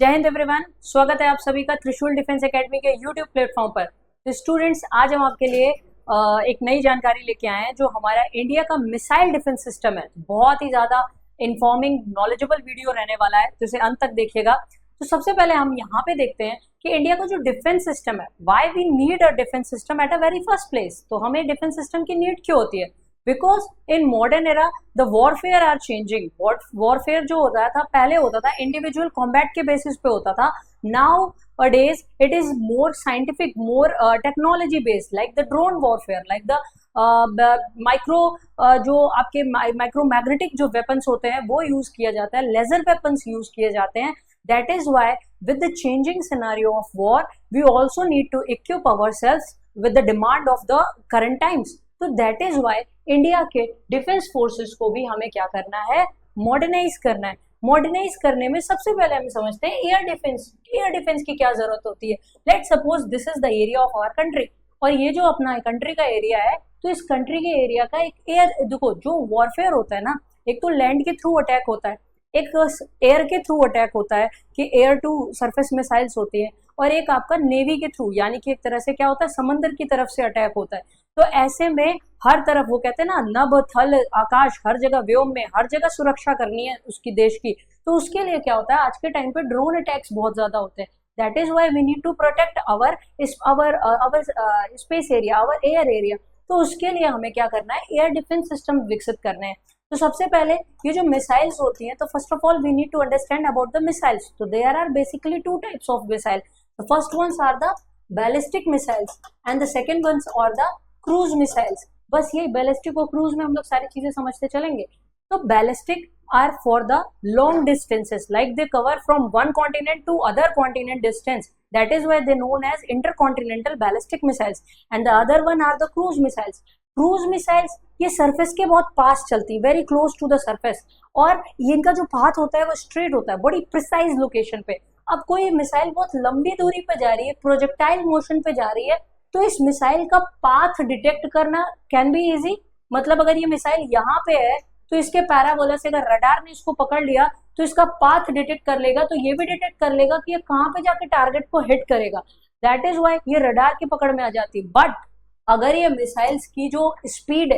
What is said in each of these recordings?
जय हिंद एवरीवन, स्वागत है आप सभी का त्रिशूल डिफेंस एकेडमी के यूट्यूब प्लेटफॉर्म पर। तो स्टूडेंट्स, आज हम आपके लिए एक नई जानकारी लेके आए हैं जो हमारा इंडिया का मिसाइल डिफेंस सिस्टम है। बहुत ही ज़्यादा इन्फॉर्मिंग नॉलेजेबल वीडियो रहने वाला है, तो इसे अंत तक देखिएगा। तो सबसे पहले हम यहाँ पे देखते हैं कि इंडिया का जो डिफेंस सिस्टम है, why we need a defence system at a very first place. तो हमें डिफेंस सिस्टम की नीड क्यों होती है? Because in modern era the warfare are changing. Warfare जो होता था, पहले होता था इंडिविजुअल कॉम्बैट के बेसिस पे होता था। Now a days it is more scientific, more technology based, like the drone warfare, like the micro जो आपके माइक्रोमैग्नेटिक जो वेपन्स होते हैं वो यूज किया जाता है, लेजर वेपन्स यूज किए जाते हैं। That is why with the changing scenario of war we also need to equip ourselves with the demand of the current times. तो that is why इंडिया के डिफेंस फोर्सेस को भी हमें क्या करना है? मॉडर्नाइज करना है। मॉडर्नाइज करने में सबसे पहले हम समझते हैं एयर डिफेंस। एयर डिफेंस की क्या जरूरत होती है? Let suppose this is the area of our country, और ये जो अपना कंट्री का एरिया है, तो इस कंट्री के एरिया का एक एयर, देखो जो वॉरफेयर होता है ना, एक तो लैंड के थ्रू अटैक होता है, एक एयर के थ्रू अटैक होता है कि एयर टू सरफेस मिसाइल्स होती है, और एक आपका नेवी के थ्रू, यानी कि एक तरह से क्या होता है, समंदर की तरफ से अटैक होता है। तो ऐसे में हर तरफ, वो कहते हैं ना, नभ थल आकाश, हर जगह व्योम में हर जगह सुरक्षा करनी है उसकी देश की। तो उसके लिए क्या होता है, आज के टाइम पे ड्रोन अटैक्स बहुत ज्यादा होते हैं। That is why we need to protect our space area, our air area. तो उसके लिए हमें क्या करना है? एयर डिफेंस सिस्टम विकसित करने हैं। तो सबसे पहले ये जो मिसाइल्स होती हैं, तो first of all we need to understand about the missiles. तो there are basically two types of missile. The first ones are the ballistic missiles and the second ones are the cruise missiles. बस ये ballistic और cruise में हम लोग सारी चीजें समझते चलेंगे। तो ballistic are for the long distances, like they cover from one continent to other continent distance, that is why they known as intercontinental ballistic missiles, and the other one are the cruise missiles. Cruise missiles ये surface के बहुत पास चलती है, very close to the surface, और इनका जो path होता है वो स्ट्रेट होता है, बड़ी प्रिसाइज लोकेशन पे। अब कोई मिसाइल बहुत लंबी दूरी पे जा रही है, प्रोजेक्टाइल मोशन पे जा रही है, तो इस मिसाइल का पाथ डिटेक्ट करना कैन बी इजी। मतलब अगर ये मिसाइल यहाँ पे है, तो इसके पैराबोला से अगर रडार ने इसको पकड़ लिया, तो इसका पाथ डिटेक्ट कर लेगा, तो ये भी डिटेक्ट कर लेगा कि ये कहाँ पे जाके टारगेट को हिट करेगा। दैट इज वाई ये रडार की पकड़ में आ जाती है। बट अगर ये मिसाइल्स की जो स्पीड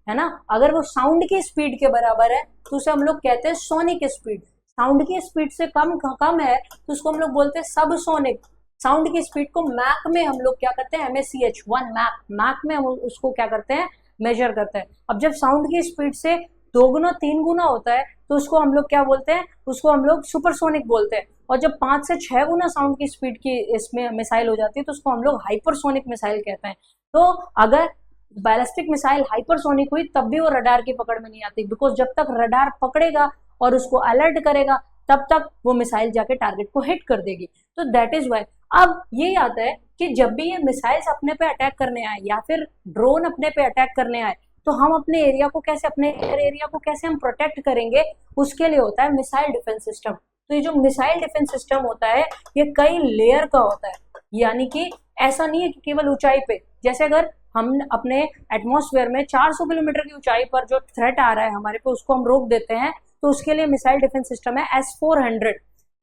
है ना, अगर वो साउंड की स्पीड के बराबर है, तो उसे हम लोग कहते हैं सोनिक स्पीड। साउंड की स्पीड से कम है, तो उसको हम लोग बोलते हैं सब सोनिक। साउंड की स्पीड को मैक में हम लोग क्या करते हैं? MACH 1 मैक में हम उसको क्या करते हैं? मेजर करते हैं। अब जब साउंड की स्पीड से 2 गुना 3 गुना होता है, तो उसको हम लोग क्या बोलते हैं? उसको हम लोग सुपरसोनिक बोलते हैं। और जब 5 से 6 गुना साउंड की स्पीड की इसमें मिसाइल हो जाती है, तो उसको हम लोग हाइपरसोनिक मिसाइल कहते हैं। तो अगर बैलिस्टिक मिसाइल हाइपरसोनिक हुई, तब भी वो रडार की पकड़ में नहीं आती, बिकॉज जब तक रडार पकड़ेगा और उसको अलर्ट करेगा, तब तक वो मिसाइल जाके टारगेट को हिट कर देगी। तो दैट इज वाई अब ये आता है कि जब भी ये मिसाइल्स अपने पे अटैक करने आए, या फिर ड्रोन अपने पे अटैक करने आए, तो हम अपने एरिया को कैसे, अपने एयर एरिया को कैसे हम प्रोटेक्ट करेंगे? उसके लिए होता है मिसाइल डिफेंस सिस्टम। तो ये जो मिसाइल डिफेंस सिस्टम होता है, ये कई लेयर का होता है, यानी कि ऐसा नहीं है कि केवल ऊंचाई पे। जैसे अगर हम अपने एटमॉस्फेयर में 400 किलोमीटर की ऊंचाई पर जो थ्रेट आ रहा है हमारे पे, उसको हम रोक देते हैं, तो उसके लिए मिसाइल डिफेंस सिस्टम है S-400।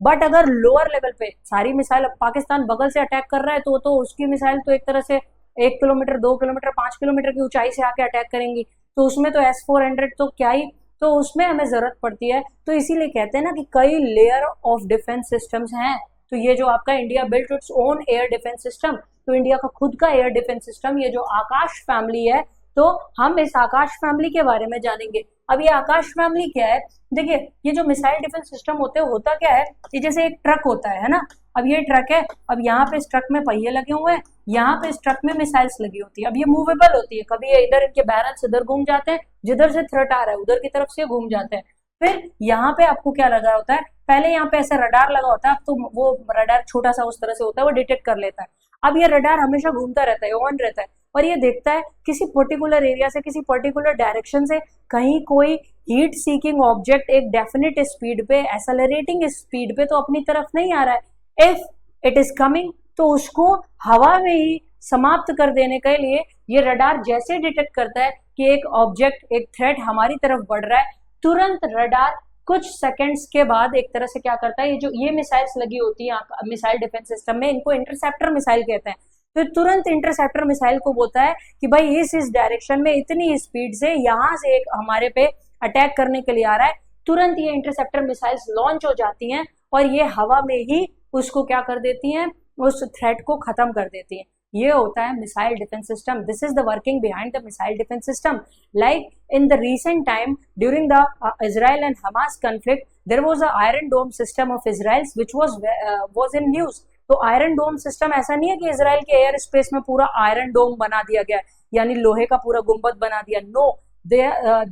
बट अगर लोअर लेवल पे सारी मिसाइल, पाकिस्तान बगल से अटैक कर रहा है, तो उसकी मिसाइल तो एक तरह से 1 किलोमीटर 2 किलोमीटर 5 किलोमीटर की ऊंचाई से आके अटैक करेंगी, तो उसमें तो S-400 तो क्या ही, तो उसमें हमें जरूरत पड़ती है। तो इसीलिए कहते हैं ना कि कई लेयर ऑफ डिफेंस सिस्टम्स हैं। तो ये जो आपका India built its own air defence system, तो इंडिया का खुद का एयर डिफेंस सिस्टम, ये जो आकाश फैमिली है, तो हम इस आकाश फैमिली के बारे में जानेंगे। अब ये आकाश फैमिली क्या है? देखिए, ये जो मिसाइल डिफेंस सिस्टम होते हैं, होता क्या है, ये जैसे एक ट्रक होता है ना। अब ये ट्रक है, अब यहाँ पे इस ट्रक में पहिए लगे हुए हैं, यहाँ पे इस ट्रक में मिसाइल्स लगी होती है। अब ये मूवेबल होती है, कभी ये इधर इनके बैरल्स इधर घूम जाते हैं, जिधर से थ्रेट आ रहा है उधर की तरफ से घूम जाते हैं। फिर यहाँ पे आपको क्या लगा होता है? पहले यहाँ पे ऐसे रडार लगा होता है, अब तो वो रडार छोटा सा उस तरह से होता है, वो डिटेक्ट कर लेता है। अब ये रडार हमेशा घूमता रहता है, ऑन रहता है, और ये देखता है किसी पर्टिकुलर एरिया से, किसी पर्टिकुलर डायरेक्शन से कहीं कोई हीट सीकिंग ऑब्जेक्ट एक डेफिनेट स्पीड पे, एक्सेलरेटिंग स्पीड पे तो अपनी तरफ नहीं आ रहा है। इफ इट इज कमिंग, तो उसको हवा में ही समाप्त कर देने के लिए ये रडार जैसे डिटेक्ट करता है कि एक ऑब्जेक्ट, एक थ्रेट हमारी तरफ बढ़ रहा है, तुरंत रडार कुछ सेकंड्स के बाद एक तरह से क्या करता है, ये जो ये मिसाइल्स लगी होती है मिसाइल डिफेंस सिस्टम में, इनको इंटरसेप्टर मिसाइल कहते हैं। तो तुरंत इंटरसेप्टर मिसाइल को बोलता है कि भाई इस डायरेक्शन में इतनी स्पीड से यहाँ से एक हमारे पे अटैक करने के लिए आ रहा है। तुरंत ये इंटरसेप्टर मिसाइल्स लॉन्च हो जाती हैं और ये हवा में ही उसको क्या कर देती हैं, उस थ्रेट को खत्म कर देती हैं। ये होता है missile defence system. This is the working behind the missile defence system. Like in the recent time during the Israel and Hamas conflict, there was a Iron Dome system of Israel which was in news. तो iron डोम system ऐसा नहीं है कि Israel के air space में पूरा iron डोम बना दिया गया, यानी लोहे का पूरा गुंबद बना दिया। No,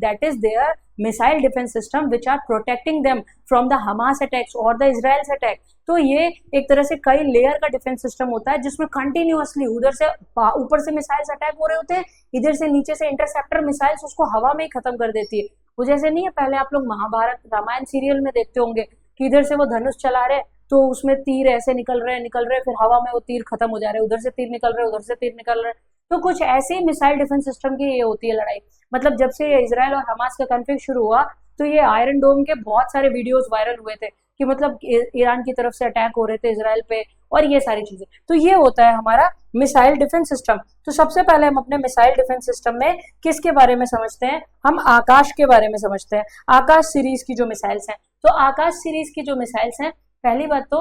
that is their missile defense system which are protecting them from the Hamas attacks or the Israel's attack. तो ये एक तरह से कई लेयर का डिफेंस सिस्टम होता है जिसमें कंटिन्यूअसली उधर से ऊपर से मिसाइल्स अटैक हो रहे होते हैं, इधर से नीचे से इंटरसेप्टर मिसाइल्स उसको हवा में ही खत्म कर देती है। वो जैसे नहीं है, पहले आप लोग महाभारत रामायण सीरियल में देखते होंगे कि इधर से वो धनुष चला रहे तो उसमें तीर ऐसे निकल रहे फिर हवा में वो तीर खत्म हो जा रहे, उधर से तीर निकल रहे, उधर से तीर निकल रहे। तो कुछ ऐसे ही मिसाइल डिफेंस सिस्टम की ये होती है लड़ाई। मतलब जब से इजराइल और हमास का कॉन्फ्लिक्ट शुरू हुआ तो ये आयरन डोम के बहुत सारे वीडियोस वायरल हुए थे कि मतलब ईरान की तरफ से अटैक हो रहे थे इजराइल पे और ये सारी चीजें। तो ये होता है हमारा मिसाइल डिफेंस सिस्टम। तो सबसे पहले हम अपने मिसाइल डिफेंस सिस्टम में किसके बारे में समझते हैं, हम आकाश के बारे में समझते हैं। आकाश सीरीज की जो मिसाइल्स हैं, तो आकाश सीरीज की जो मिसाइल्स हैं, पहली बात तो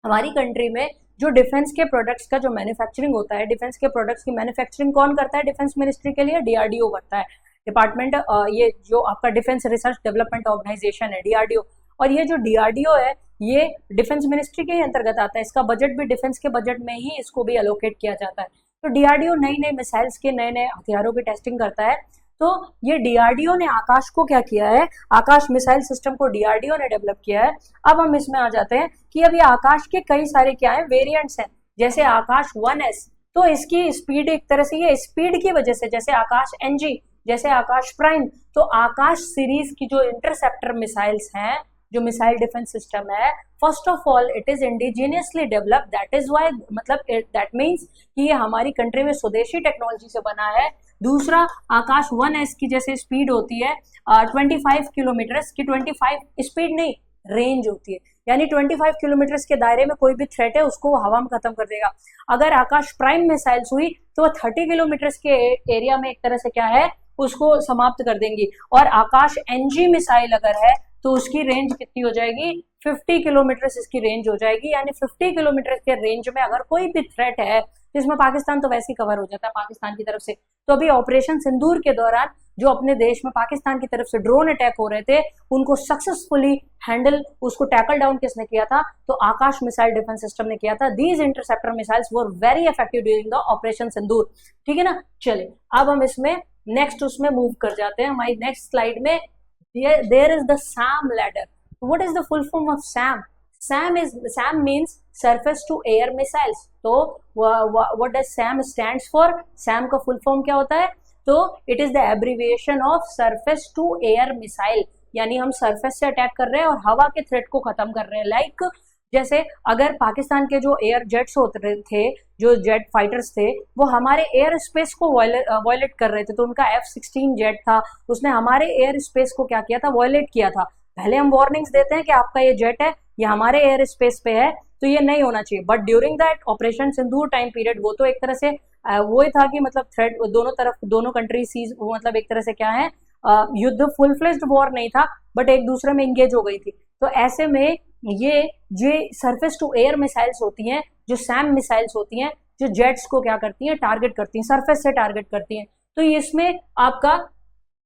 हमारी कंट्री में जो डिफेंस के प्रोडक्ट्स का जो मैन्युफैक्चरिंग होता है, डिफेंस के प्रोडक्ट्स की मैन्युफैक्चरिंग कौन करता है, डिफेंस मिनिस्ट्री के लिए डीआरडीओ करता है। डिपार्टमेंट ये जो आपका डिफेंस रिसर्च डेवलपमेंट ऑर्गेनाइजेशन है डीआरडीओ, और ये जो डीआरडीओ है ये डिफेंस मिनिस्ट्री के ही अंतर्गत आता है। इसका बजट भी डिफेंस के बजट में ही इसको भी एलोकेट किया जाता है। तो डीआरडीओ नई नई मिसाइल्स के नए नए हथियारों की टेस्टिंग करता है। तो ये डीआरडीओ ने आकाश को क्या किया है, आकाश मिसाइल सिस्टम को डीआरडीओ ने डेवलप किया है। अब हम इसमें आ जाते हैं कि अब ये आकाश के कई सारे क्या है वेरिएंट्स हैं, जैसे आकाश 1S, तो इसकी स्पीड एक तरह से ये स्पीड की वजह से, जैसे आकाश NG, जैसे आकाश प्राइम। तो आकाश सीरीज की जो इंटरसेप्टर मिसाइल्स हैं, जो मिसाइल डिफेंस सिस्टम है, first of all it is indigenously develop, that is why, मतलब दैट मीन्स कि ये हमारी कंट्री में स्वदेशी टेक्नोलॉजी से बना है। दूसरा, आकाश 1S की जैसे स्पीड होती है 25 किलोमीटर की, 25 स्पीड नहीं रेंज होती है, यानी 25 किलोमीटर के दायरे में कोई भी थ्रेट है उसको वो हवा में खत्म कर देगा। अगर आकाश प्राइम मिसाइल्स हुई तो वो 30 किलोमीटर के एरिया में एक तरह से क्या है उसको समाप्त कर देंगी। और आकाश NG मिसाइल अगर है तो उसकी रेंज कितनी हो जाएगी, 50 किलोमीटर इसकी रेंज हो जाएगी। यानी 50 किलोमीटर के रेंज में अगर कोई भी थ्रेट है, जिसमें पाकिस्तान तो वैसे ही कवर हो जाता है पाकिस्तान की तरफ से। तो अभी ऑपरेशन सिंदूर के दौरान जो अपने देश में पाकिस्तान की तरफ से ड्रोन अटैक हो रहे थे, उनको सक्सेसफुली हैंडल, उसको टैकल डाउन किसने किया था, तो आकाश मिसाइल डिफेंस सिस्टम ने किया था। These interceptor missiles were very effective during the operation Sindoor. ठीक है ना। चलिए अब हम इसमें नेक्स्ट उसमें मूव कर जाते हैं। हमारी नेक्स्ट स्लाइड में there is the SAM ladder. What is the full form of SAM? SAM means surface to air missiles. तो what does SAM stands for? SAM का full form क्या होता है, तो it is the abbreviation of surface to air missile, यानी हम surface से attack कर रहे हैं और हवा के थ्रेट को खत्म कर रहे हैं। लाइक जैसे अगर पाकिस्तान के जो एयर जेट्स होते थे, जो जेट फाइटर्स थे, वो हमारे एयर स्पेस को वायलेट कर रहे थे, तो उनका F-16 जेट था, उसने हमारे एयर स्पेस को क्या किया था, वायलेट किया था। पहले हम वार्निंग्स देते हैं कि आपका ये जेट है, ये हमारे एयर स्पेस पे है, तो ये नहीं होना चाहिए। But during that operation Sindoor time period, वो तो एक तरह से वो ही था कि मतलब थ्रेट दोनों तरफ, दोनों कंट्री सीज, मतलब एक तरह से क्या है, युद्ध फुल फ्लेज्ड वॉर नहीं था, बट एक दूसरे में इंगेज हो गई थी। तो ऐसे में ये जो सरफेस टू एयर मिसाइल्स होती हैं, जो सैम मिसाइल्स होती हैं, जो जेट्स को क्या करती हैं, टारगेट करती हैं, सरफेस से टारगेट करती हैं। तो इसमें आपका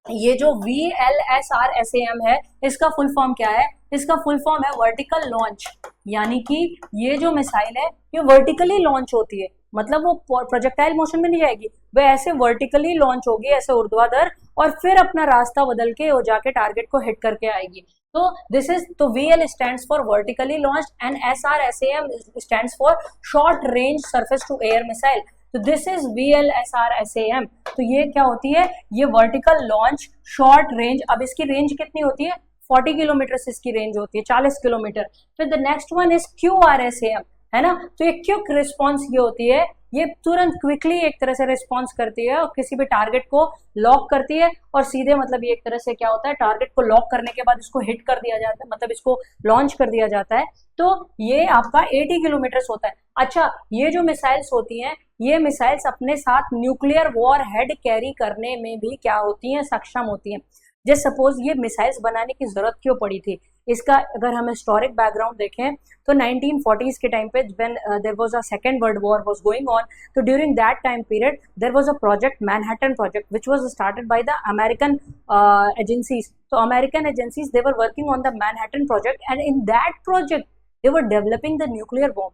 ये जो VLSRSAM है, इसका फुल फॉर्म क्या है, इसका फुल फॉर्म है वर्टिकल लॉन्च, यानी कि ये जो मिसाइल है ये वर्टिकली लॉन्च होती है, मतलब वो प्रोजेक्टाइल मोशन में नहीं जाएगी, वह ऐसे वर्टिकली लॉन्च होगी, ऐसे ऊर्ध्वाधर, और फिर अपना रास्ता बदल के वो जाके टारगेट को हिट करके आएगी। तो दिस इज, तो VL stands for vertically launched and SRSAM stands for short range surface to air missile. तो दिस इज VLSRSAM। तो ये क्या होती है, ये वर्टिकल लॉन्च शॉर्ट रेंज। अब इसकी रेंज कितनी होती है, 40 किलोमीटर से इसकी रेंज होती है, 40 किलोमीटर। फिर the next one is QRSAM, है ना। तो ये क्विक रिस्पॉन्स ये होती है ये तुरंत क्विकली एक तरह से रिस्पॉन्स करती है और किसी भी टारगेट को लॉक करती है, और सीधे मतलब ये एक तरह से क्या होता है, टारगेट को लॉक करने के बाद इसको हिट कर दिया जाता है, मतलब इसको लॉन्च कर दिया जाता है। तो ये आपका 80 किलोमीटर होता है। अच्छा, ये जो मिसाइल्स होती हैं, ये मिसाइल्स अपने साथ न्यूक्लियर वॉर हेड कैरी करने में भी क्या होती हैं, सक्षम होती हैं। जैसे सपोज ये मिसाइल्स बनाने की जरूरत क्यों पड़ी थी, इसका अगर हम हिस्टोरिक बैकग्राउंड देखें तो 1940s के टाइम पे when there was a second world war was going on, तो during that time period there was a project Manhattan project which was started by the American agencies. तो American agencies they were working on the Manhattan project and in that project they were developing the nuclear bomb,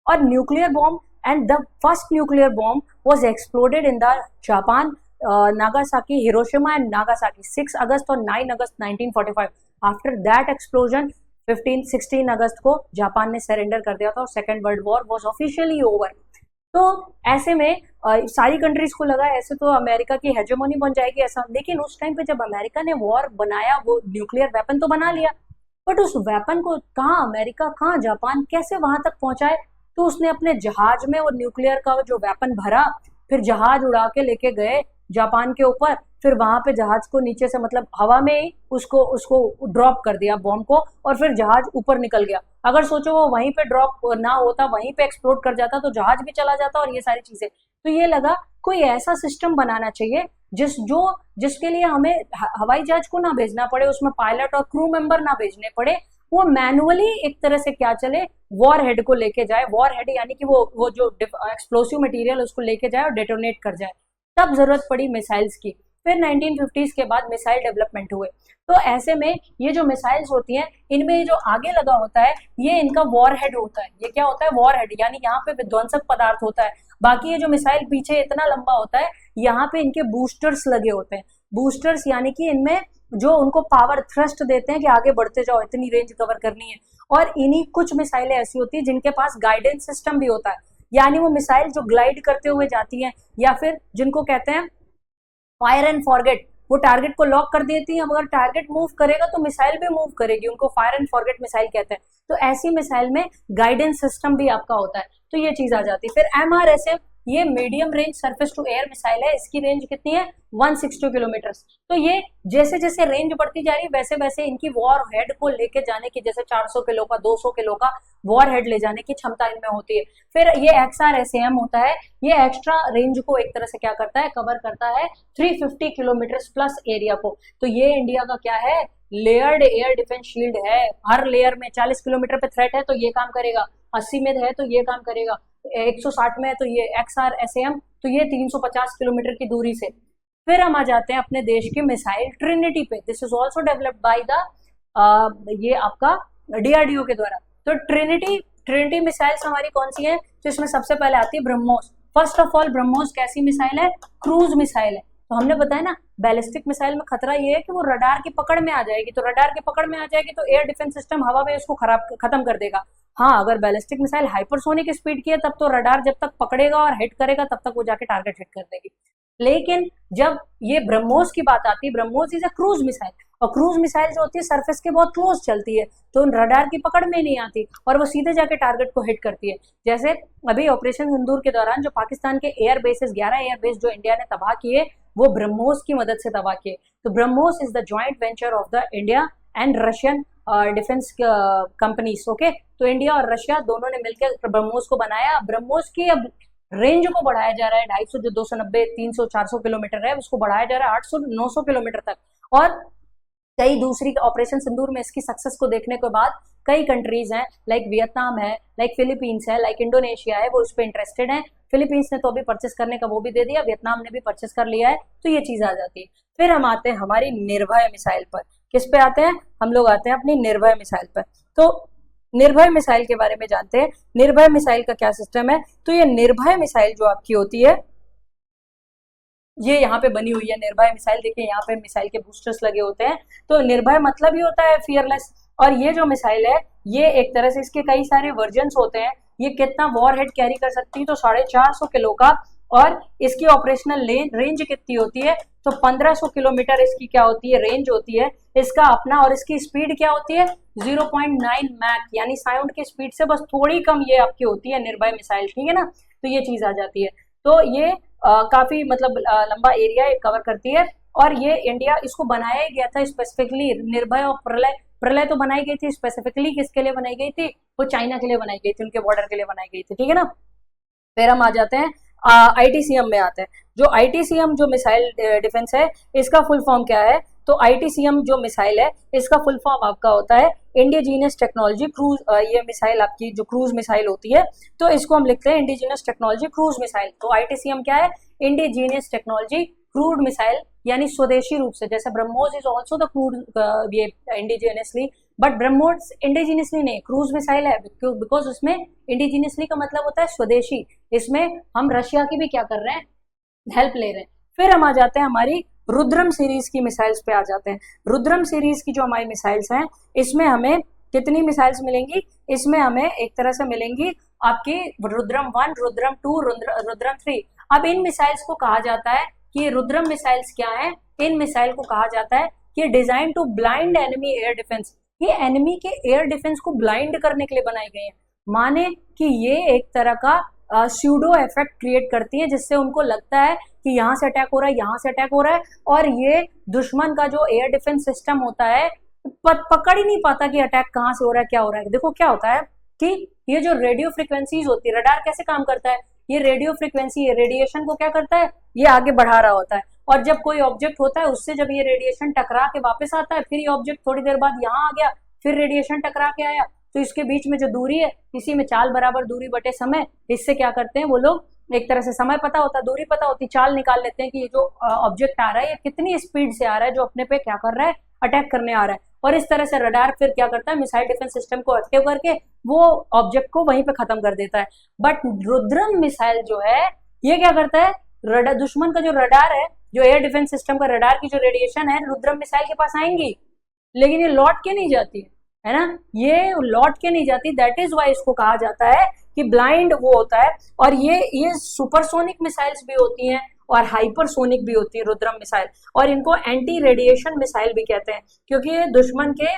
और nuclear bomb and the first nuclear bomb was exploded in the Japan, Nagasaki, Hiroshima and Nagasaki 6 अगस्त और 9 अगस्त 1945। After that explosion 16 अगस्त को Japan ने surrender कर दिया था और second world war was officially over. तो ऐसे में सारी कंट्रीज को लगा ऐसे तो अमेरिका की हेजेमोनी बन जाएगी ऐसा, लेकिन उस टाइम पे जब अमेरिका ने वॉर बनाया, वो न्यूक्लियर वेपन तो बना लिया, बट उस वेपन को कहाँ अमेरिका, कहाँ जापान, कैसे वहां तक पहुंचाए? तो उसने अपने जहाज में वो न्यूक्लियर का जो वेपन भरा, फिर जहाज उड़ा के लेके गए जापान के ऊपर, फिर वहां पे जहाज को नीचे से मतलब हवा में ही उसको उसको ड्रॉप कर दिया बॉम्ब को, और फिर जहाज ऊपर निकल गया। अगर सोचो वो वहीं पे ड्रॉप ना होता, वहीं पे एक्सप्लोड कर जाता, तो जहाज भी चला जाता और ये सारी चीजें। तो ये लगा कोई ऐसा सिस्टम बनाना चाहिए जिसके लिए हमें हवाई जहाज को ना भेजना पड़े, उसमें पायलट और क्रू मेंबर ना भेजने पड़े, वो मैनुअली एक तरह से क्या चले, वॉर हेड को लेके जाए। वॉर हेड यानी कि वो जो एक्सप्लोसिव मटेरियल उसको लेके जाए और डेटोनेट कर जाए। तब जरूरत पड़ी मिसाइल्स की। फिर 1950s के बाद मिसाइल डेवलपमेंट हुए। तो ऐसे में ये जो मिसाइल्स होती हैं, इनमें जो आगे लगा होता है ये इनका वॉर हेड होता है। ये क्या होता है, वॉर हेड, यानी यहाँ पे विध्वंसक पदार्थ होता है। बाकी ये जो मिसाइल पीछे इतना लंबा होता है, यहाँ पे इनके बूस्टर्स लगे होते हैं। बूस्टर्स यानी कि इनमें जो उनको पावर थ्रस्ट देते हैं कि आगे बढ़ते जाओ, इतनी रेंज कवर करनी है। और इन्हीं कुछ मिसाइलें ऐसी होती है जिनके पास गाइडेंस सिस्टम भी होता है, यानी वो मिसाइल जो ग्लाइड करते हुए जाती हैं, या फिर जिनको कहते हैं फायर एंड फॉरगेट, वो टारगेट को लॉक कर देती है। अगर टारगेट मूव करेगा तो मिसाइल भी मूव करेगी, उनको फायर एंड फॉरगेट मिसाइल कहते हैं। तो ऐसी मिसाइल में गाइडेंस सिस्टम भी आपका होता है। तो ये चीज आ जाती है। फिर MRSA, ये medium range surface to air missile है। इसकी रेंज कितनी है, 160 किलोमीटर। तो ये जैसे जैसे रेंज बढ़ती जा रही है वैसे वैसे इनकी वॉर हेड को लेके जाने की, जैसे 400 किलो का, 200 किलो का वॉर हेड ले जाने की क्षमता इनमें होती है। फिर ये XRSAM होता है, ये एक्स्ट्रा रेंज को एक तरह से क्या करता है, कवर करता है 350 किलोमीटर प्लस एरिया को। तो ये इंडिया का क्या है, लेयर्ड एयर डिफेंस शील्ड है। हर लेयर में 40 किलोमीटर पे थ्रेट है तो ये काम करेगा, 80 में है तो ये काम करेगा, 160 में है तो ये XRSAM, तो ये 350 किलोमीटर की दूरी से। फिर हम आ जाते हैं अपने देश की मिसाइल ट्रिनिटी पे। This is also developed by the ये आपका DRDO के द्वारा। तो ट्रिनिटी मिसाइल्स हमारी कौन सी है, तो इसमें सबसे पहले आती है BrahMos. First of all BrahMos कैसी मिसाइल है, क्रूज मिसाइल है। तो हमने बताया ना, बैलिस्टिक मिसाइल में खतरा ये है कि वो रडार की पकड़ में आ जाएगी, तो रडार की पकड़ में आ जाएगी तो एयर डिफेंस सिस्टम हवा में उसको खत्म कर देगा। हाँ, अगर बैलिस्टिक मिसाइल हाइपरसोनिक स्पीड की है तब तो रडार जब तक पकड़ेगा और हिट करेगा तब तक वो जाके टारगेट हिट कर देगी। लेकिन जब ये ब्रह्मोस की बात आती है, BrahMos is a cruise missile, और क्रूज मिसाइल जो होती है सरफेस के बहुत क्लोज चलती है, तो रडार की पकड़ में नहीं आती और वो सीधे जाके टारगेट को हिट करती है। जैसे अभी ऑपरेशन सिंदूर के दौरान जो पाकिस्तान के एयर बेसेस, 11 एयर बेस जो इंडिया ने तबाह किए, वो ब्रह्मोस की मदद से तबाह किए। तो BrahMos is the joint venture of the India and Russian defence companies. Okay, तो इंडिया और रशिया दोनों ने मिलकर ब्रह्मोस को बनाया। ब्रह्मोस की अब रेंज को बढ़ाया जा रहा है, 250 जो 290, 300, 400 किलोमीटर है, उसको बढ़ाया जा रहा है 800, 900 किलोमीटर तक। और कई दूसरी ऑपरेशन सिंदूर में इसकी सक्सेस को देखने के बाद कई कंट्रीज हैं, लाइक वियतनाम है, लाइक फिलीपींस है, लाइक इंडोनेशिया है, वो इस पे इंटरेस्टेड है। फिलीपींस ने तो अभी परचेस करने का वो भी दे दिया, वियतनाम ने भी परचेस कर लिया है। तो ये चीज आ जाती है। फिर हम आते हैं हमारी निर्भय मिसाइल पर। किस पे आते हैं हम लोग, आते हैं अपनी निर्भय मिसाइल पर। तो निर्भय मिसाइल के बारे में जानते हैं। निर्भय मिसाइल का क्या सिस्टम है, तो ये निर्भय मिसाइल जो आपकी होती है, ये यहाँ पे बनी हुई है निर्भय मिसाइल। देखिए यहाँ पे मिसाइल के बूस्टर्स लगे होते हैं। तो निर्भय मतलब ही होता है फियरलेस। और ये जो मिसाइल है, ये एक तरह से इसके कई सारे वर्जन्स होते हैं। ये कितना वॉर हेड कैरी कर सकती है, तो 450 किलो का। और इसकी ऑपरेशनल रेंज कितनी होती है, तो 1500 किलोमीटर इसकी क्या होती है, रेंज होती है इसका अपना। और इसकी स्पीड क्या होती है, 0.9 मैक, यानी साउंड की स्पीड से बस थोड़ी कम ये आपकी होती है निर्भय मिसाइल, ठीक है ना। तो ये चीज आ जाती है। तो ये काफी मतलब लंबा एरिया कवर करती है। और ये इंडिया इसको बनाया गया था स्पेसिफिकली, निर्भय और प्रलय, प्रलय तो बनाई गई थी स्पेसिफिकली किसके लिए बनाई गई थी, वो चाइना के लिए बनाई गई थी, उनके बॉर्डर के लिए बनाई गई थी, ठीक है ना। फिर हम आ जाते हैं आईटीसीएम में आते हैं। जो आईटीसीएम जो मिसाइल डिफेंस है, इसका फुल फॉर्म क्या है, तो आईटीसीएम जो मिसाइल है इसका फुल फॉर्म आपका होता है इंडिजीनियस टेक्नोलॉजी क्रूज। ये मिसाइल आपकी जो क्रूज मिसाइल होती है, तो इसको हम लिखते हैं इंडिजीनियस टेक्नोलॉजी क्रूज मिसाइल। तो आईटीसीएम क्या है, इंडिजीनियस टेक्नोलॉजी क्रूड मिसाइल, यानी स्वदेशी रूप से, जैसे BrahMos is also the crude ये इंडिजिनियसली, बट ब्रह्मोस इंडिजिनियसली नहीं, क्रूज मिसाइल है बिकॉज उसमें इंडिजिनियसली का मतलब होता है स्वदेशी। इसमें हम रशिया की भी क्या कर रहे हैं, हेल्प ले रहे हैं। फिर हम आ जाते हैं हमारी रुद्रम सीरीज की मिसाइल्स पे आ जाते हैं। रुद्रम सीरीज की जो हमारी मिसाइल्स हैं, इसमें हमें कितनी मिसाइल्स मिलेंगी, इसमें हमें एक तरह से मिलेंगी आपकी रुद्रम 1, रुद्रम 2, रुद्रम 3। अब इन मिसाइल्स को कहा जाता है कि रुद्रम मिसाइल्स क्या है, इन मिसाइल को कहा जाता है कि design to blind enemy air defence. ये एनिमी के एयर डिफेंस को ब्लाइंड करने के लिए बनाए गए हैं, माने कि ये एक तरह का स्यूडो इफेक्ट क्रिएट करती है, जिससे उनको लगता है कि यहाँ से अटैक हो रहा है, यहाँ से अटैक हो रहा है, और ये दुश्मन का जो एयर डिफेंस सिस्टम होता है पकड़ ही नहीं पाता कि अटैक कहाँ से हो रहा है, क्या हो रहा है। देखो क्या होता है कि ये जो रेडियो फ्रिक्वेंसीज होती है, रडार कैसे काम करता है, ये रेडियो फ्रिक्वेंसी है, रेडिएशन को क्या करता है, ये आगे बढ़ा रहा होता है, और जब कोई ऑब्जेक्ट होता है उससे जब ये रेडिएशन टकरा के वापस आता है, फिर ये ऑब्जेक्ट थोड़ी देर बाद यहाँ आ गया, फिर रेडिएशन टकरा के आया, तो इसके बीच में जो दूरी है, इसी में चाल बराबर दूरी बटे समय, इससे क्या करते हैं वो लोग, एक तरह से समय पता होता है, दूरी पता होती, चाल निकाल लेते हैं कि ये जो ऑब्जेक्ट आ रहा है ये कितनी स्पीड से आ रहा है, जो अपने पे क्या कर रहा है, अटैक करने आ रहा है। और इस तरह से रडार फिर क्या करता है, मिसाइल डिफेंस सिस्टम को एक्टिव करके वो ऑब्जेक्ट को वहीं पे खत्म कर देता है। बट रुद्रम मिसाइल जो है, ये क्या करता है, रडार, दुश्मन का जो रडार है, जो एयर डिफेंस सिस्टम का रडार की जो रेडिएशन है, रुद्रम मिसाइल के पास आएंगी, लेकिन ये लौट के नहीं जाती है ना, ये लौट के नहीं जाती। दैट इज वाई इसको कहा जाता है कि ब्लाइंड वो होता है। और ये सुपरसोनिक मिसाइल्स भी होती हैं और हाइपरसोनिक भी होती है रुद्रम मिसाइल, और इनको एंटी रेडिएशन मिसाइल भी कहते हैं, क्योंकि ये दुश्मन के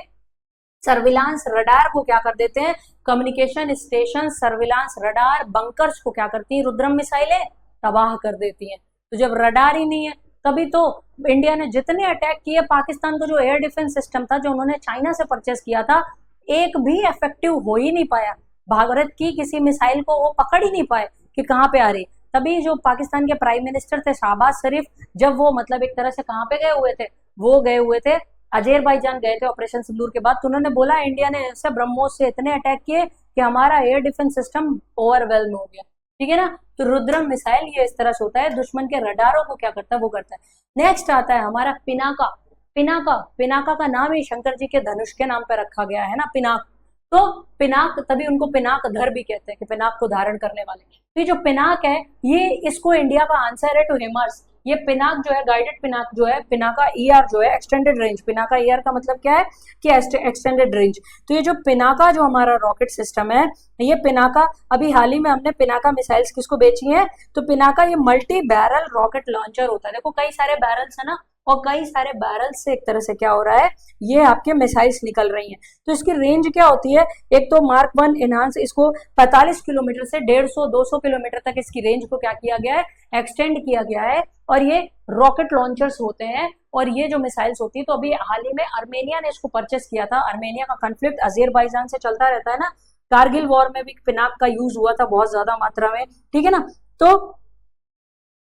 सर्विलांस रडार को क्या कर देते हैं, communication station, surveillance radar, bunkers को क्या करती है रुद्रम मिसाइलें, तबाह कर देती हैं। तो जब रडार ही नहीं है, तभी तो इंडिया ने जितने अटैक किए, पाकिस्तान का जो एयर डिफेंस सिस्टम था, जो उन्होंने चाइना से परचेस किया था, एक भी इफेक्टिव हो ही नहीं पाया। भारत की किसी मिसाइल को वो पकड़ ही नहीं पाए कि कहाँ पे आ रही। तभी जो पाकिस्तान के प्राइम मिनिस्टर थे शहबाज शरीफ, जब वो मतलब एक तरह से कहाँ पे गए हुए थे, वो गए हुए थे अजरबैजान गए थे ऑपरेशन सिंदूर के बाद। तो उन्होंने बोला इंडिया ने ऐसे ब्रह्मोस से इतने अटैक किए कि हमारा एयर डिफेंस सिस्टम ओवरवेल्म हो गया, ठीक है ना। तो रुद्रम मिसाइल ये इस तरह से होता है, दुश्मन के रडारों को क्या करता है, वो करता है। नेक्स्ट आता है हमारा पिनाका। पिनाका, पिनाका का नाम ही शंकर जी के धनुष के नाम पे रखा गया है ना, पिनाक। तो पिनाक, तभी उनको पिनाक धर भी कहते हैं कि पिनाक को धारण करने वाले। तो ये जो पिनाक है, ये इसको इंडिया का आंसर है टू हिमर्स। ये पिनाक जो है, गाइडेड पिनाक जो है, पिनाका ईआर जो है, एक्सटेंडेड रेंज। पिनाका ईआर का मतलब क्या है कि एक्सटेंडेड रेंज। तो ये जो पिनाका जो हमारा रॉकेट सिस्टम है, ये पिनाका, अभी हाल ही में हमने पिनाका मिसाइल्स किसको बेची है, तो पिनाका ये मल्टी बैरल रॉकेट लॉन्चर होता है। देखो कई सारे बैरल्स है ना, और कई सारे बैरल से एक तरह से क्या हो रहा है, ये आपके मिसाइल्स निकल रही हैं। तो इसकी रेंज क्या होती है, एक तो मार्क 1 एनहांस, इसको 45 किलोमीटर से 150-200 किलोमीटर तक इसकी रेंज को क्या किया गया है, एक्सटेंड किया गया है। और ये रॉकेट लॉन्चर्स होते हैं, और ये जो मिसाइल्स होती है, तो अभी हाल ही में अर्मेनिया ने इसको परचेस किया था। अर्मेनिया का कॉन्फ्लिक्ट अजरबैजान से चलता रहता है ना, कारगिल वॉर में भी पिनाक का यूज हुआ था बहुत ज्यादा मात्रा में, ठीक है ना। तो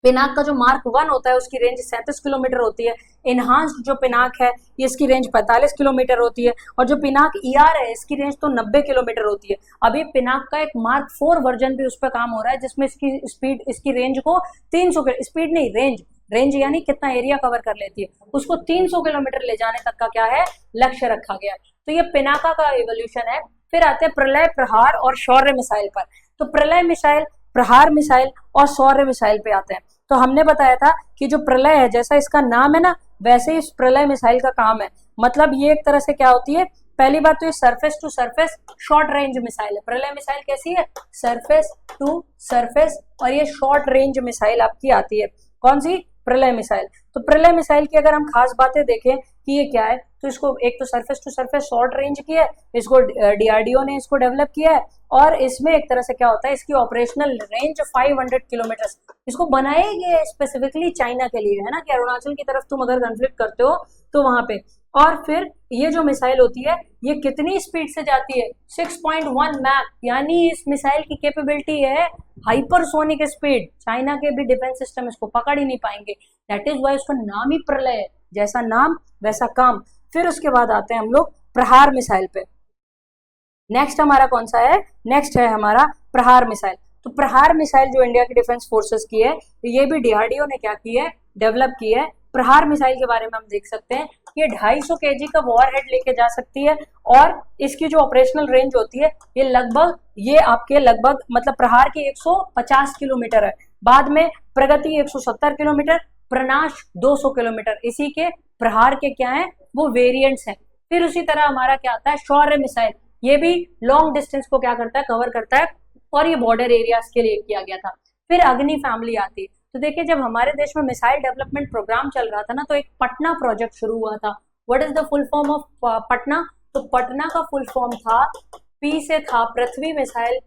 पिनाक का जो मार्क 1 होता है उसकी रेंज 37 किलोमीटर होती है। इनहांस्ड जो पिनाक है, ये इसकी रेंज 45 किलोमीटर होती है। और जो पिनाक ईआर है, इसकी रेंज तो 90 किलोमीटर होती है। अभी पिनाक का एक मार्क 4 वर्जन भी उस पर काम हो रहा है, जिसमें इसकी स्पीड, इसकी रेंज को 300, स्पीड नहीं, रेंज, रेंज यानी कितना एरिया कवर कर लेती है, उसको 300 किलोमीटर ले जाने तक का क्या है, लक्ष्य रखा गया है। तो ये पिनाका का एवोल्यूशन है। फिर आते हैं प्रलय, प्रहार और शौर्य मिसाइल पर। तो प्रलय मिसाइल, प्रहार मिसाइल और शौर्य मिसाइल पे आते हैं। तो हमने बताया था कि जो प्रलय है, जैसा इसका नाम है ना, वैसे ही इस प्रलय मिसाइल का काम है। मतलब ये एक तरह से क्या होती है, पहली बात तो ये surface to surface short range missile है। प्रलय मिसाइल कैसी है, सरफेस टू सरफेस, और ये शॉर्ट रेंज मिसाइल आपकी आती है। कौन सी, प्रलय मिसाइल। तो प्रलय मिसाइल की अगर हम खास बातें देखें कि ये क्या है, तो इसको एक तो surface to surface short range की है, इसको डीआरडीओ ने इसको डेवलप किया है, और इसमें एक तरह से क्या होता है, इसकी ऑपरेशनल रेंज 500 किलोमीटर। इसको बनाए गए स्पेसिफिकली चाइना के लिए, है ना, कि अरुणाचल की तरफ तुम अगर कन्फ्लिक्ट करते हो तो वहां पे। और फिर ये जो मिसाइल होती है ये कितनी स्पीड से जाती है, 6.1 मैक, यानी इस मिसाइल की कैपेबिलिटी है हाइपरसोनिक स्पीड। चाइना के भी डिफेंस सिस्टम इसको पकड़ ही नहीं पाएंगे, दैट इज वाई इसका नाम ही प्रलय है, जैसा नाम वैसा काम। फिर उसके बाद आते हैं हम लोग प्रहार मिसाइल पे। नेक्स्ट हमारा कौन सा है, नेक्स्ट है हमारा प्रहार मिसाइल। तो प्रहार मिसाइल जो इंडिया की डिफेंस फोर्सेस की है, ये भी डीआरडीओ ने क्या की है, डेवलप की है। प्रहार मिसाइल के बारे में हम देख सकते हैं, ये 250 केजी का वॉर हेड लेके जा सकती है, और इसकी जो ऑपरेशनल रेंज होती है ये आपके लगभग मतलब प्रहार की 150 किलोमीटर है, बाद में प्रगति 170 किलोमीटर, प्रनाश 200 किलोमीटर। इसी के प्रहार के क्या है, वो वेरिएंट्स हैं। फिर उसी तरह हमारा क्या आता है, शौर्य मिसाइल, ये भी लॉन्ग डिस्टेंस को क्या करता है, कवर करता है, और ये बॉर्डर एरियाज के लिए किया गया था। फिर अग्नि फैमिली आती है। तो देखिए, जब हमारे देश में मिसाइल डेवलपमेंट प्रोग्राम चल रहा था ना, तो एक पटना प्रोजेक्ट शुरू हुआ था। What is the full form of Patna? तो पटना का फुल फॉर्म था, पी से था पृथ्वी मिसाइल,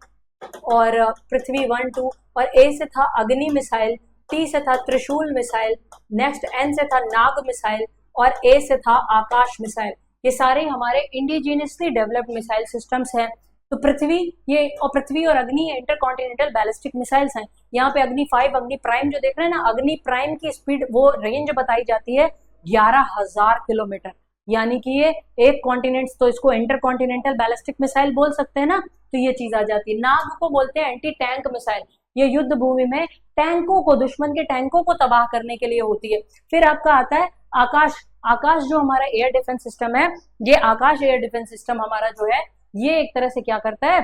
और पृथ्वी 1 2, और ए से था अग्नि मिसाइल, टी से था त्रिशूल मिसाइल, नेक्स्ट एन से था नाग मिसाइल, और ए से था आकाश मिसाइल। ये सारे हमारे इंडिजीनियसली डेवलप्ड मिसाइल सिस्टम्स हैं। तो पृथ्वी और अग्नि इंटरकॉन्टिनेंटल बैलिस्टिक मिसाइल्स हैं। यहाँ पे अग्नि 5, अग्नि प्राइम जो देख रहे हैं ना, अग्नि प्राइम की स्पीड, वो रेंज बताई जाती है 11,000 किलोमीटर, यानी कि ये एक कॉन्टिनेंट्स, तो इसको इंटरकॉन्टिनेंटल बैलिस्टिक मिसाइल बोल सकते हैं ना, तो ये चीज आ जाती है। नाग को बोलते हैं एंटी टैंक मिसाइल, ये युद्ध भूमि में टैंकों को, दुश्मन के टैंकों को तबाह करने के लिए होती है। फिर आपका आता है आकाश। आकाश जो हमारा एयर डिफेंस सिस्टम है, ये आकाश एयर डिफेंस सिस्टम हमारा जो है, ये एक तरह से क्या करता है,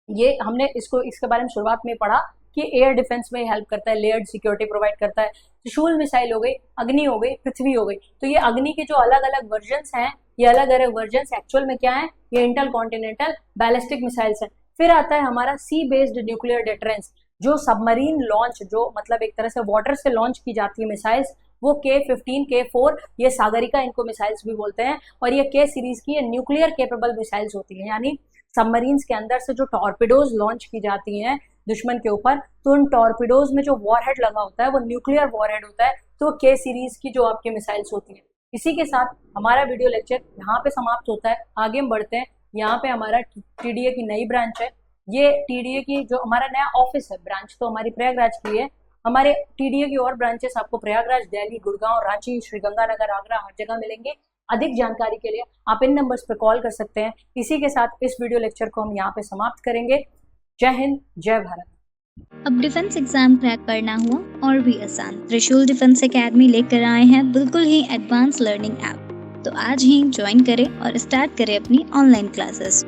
ये हमने इसके बारे में शुरुआत में पढ़ा कि एयर डिफेंस में हेल्प करता है, लेयर्ड सिक्योरिटी प्रोवाइड करता है। त्रिशूल मिसाइल हो गई, अग्नि हो गई, पृथ्वी हो गई। तो ये अग्नि के जो अलग अलग वर्जन्स हैं, ये अलग अलग वर्जन्स एक्चुअल में क्या है, ये इंटरकॉन्टिनेंटल बैलिस्टिक मिसाइल्स हैं। फिर आता है हमारा सी बेस्ड न्यूक्लियर डिटरेंस, जो सबमरीन लॉन्च, जो मतलब एक तरह से वाटर से लॉन्च की जाती है मिसाइल्स, वो K-15, K-4, ये सागरिका इनको मिसाइल्स भी बोलते हैं, और ये K सीरीज की ये न्यूक्लियर केपेबल मिसाइल्स होती हैं, यानी सबमरीन्स के अंदर से जो टॉर्पिडोज लॉन्च की जाती हैं दुश्मन के ऊपर, तो उन टॉर्पिडोज में जो वॉरहेड लगा होता है वो न्यूक्लियर वॉरहेड होता है, तो वो K सीरीज की जो आपके मिसाइल्स होती हैं। इसी के साथ हमारा वीडियो लेक्चर यहाँ पे समाप्त होता है। आगे हम बढ़ते हैं, यहाँ पे हमारा TDA की नई ब्रांच है। ये TDA की जो हमारा नया ऑफिस है, ब्रांच तो हमारी प्रयागराज की है। हमारे TDA की और ब्रांचेस आपको प्रयागराज, दिल्ली, गुड़गांव, रांची, श्रीगंगानगर, आगरा, हर जगह मिलेंगे। अधिक जानकारी के लिए आप इन नंबर्स पर कॉल कर सकते हैं। इसी के साथ इस वीडियो लेक्चर को हम यहाँ पे समाप्त करेंगे। जय हिंद, जय भारत। अब डिफेंस एग्जाम क्रैक करना हुआ और भी आसान, त्रिशूल डिफेंस एकेडमी लेकर आए हैं बिल्कुल ही एडवांस लर्निंग ऐप। तो आज ही ज्वाइन करें और स्टार्ट करें अपनी ऑनलाइन क्लासेस।